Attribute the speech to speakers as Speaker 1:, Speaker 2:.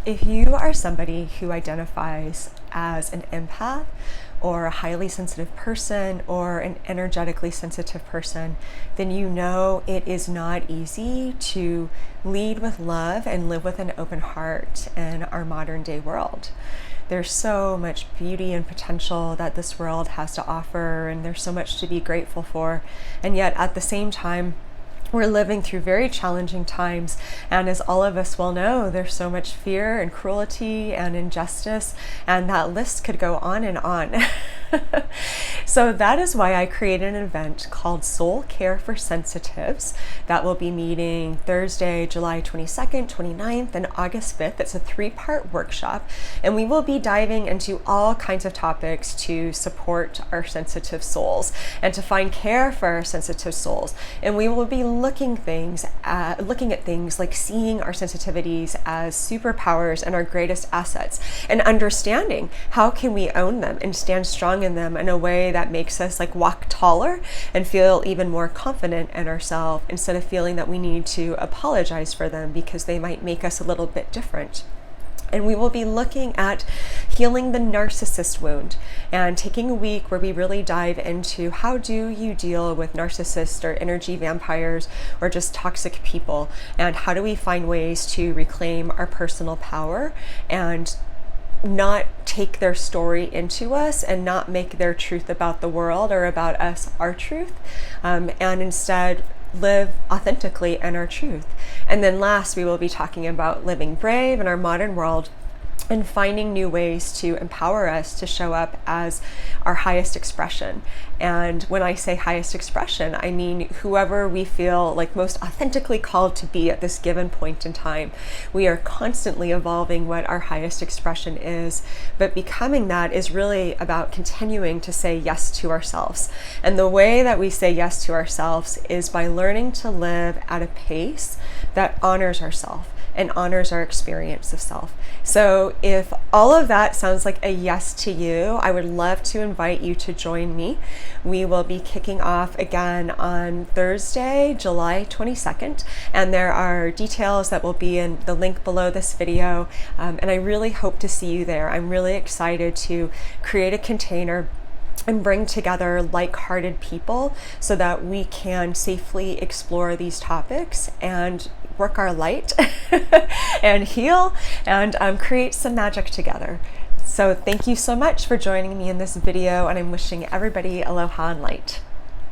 Speaker 1: If you are somebody who identifies as an empath or a highly sensitive person or an energetically sensitive person, then you know it is not easy to lead with love and live with an open heart in our modern day world. There's so much beauty and potential that this world has to offer, and there's so much to be grateful for. And yet at the same time, we're living through very challenging times, and as all of us will know, there's so much fear and cruelty and injustice, and that list could go on and on. So that is why I created an event called Soul Care for Sensitives that will be meeting Thursday, July 22nd, 29th, and August 5th. It's a 3-part workshop, and we will be diving into all kinds of topics to support our sensitive souls and to find care for our sensitive souls. And we will be looking at things like seeing our sensitivities as superpowers and our greatest assets, and understanding how can we own them and stand strong in them in a way that makes us like walk taller and feel even more confident in ourselves, instead of feeling that we need to apologize for them because they might make us a little bit different. And we will be looking at healing the narcissist wound and taking a week where we really dive into how do you deal with narcissists or energy vampires or just toxic people, and how do we find ways to reclaim our personal power and not take their story into us and not make their truth about the world or about us our truth, and instead live authentically in our truth. And then last, we will be talking about living brave in our modern world and finding new ways to empower us to show up as our highest expression. And when I say highest expression, I mean whoever we feel like most authentically called to be at this given point in time. We are constantly evolving what our highest expression is, but becoming that is really about continuing to say yes to ourselves. And the way that we say yes to ourselves is by learning to live at a pace that honors ourselves and honors our experience of self. So if all of that sounds like a yes to you, I would love to invite you to join me. We will be kicking off again on Thursday, July 22nd, and there are details that will be in the link below this video, and I really hope to see you there. I'm really excited to create a container and bring together like-hearted people so that we can safely explore these topics and work our light and heal and create some magic together. So thank you so much for joining me in this video, and I'm wishing everybody aloha and light.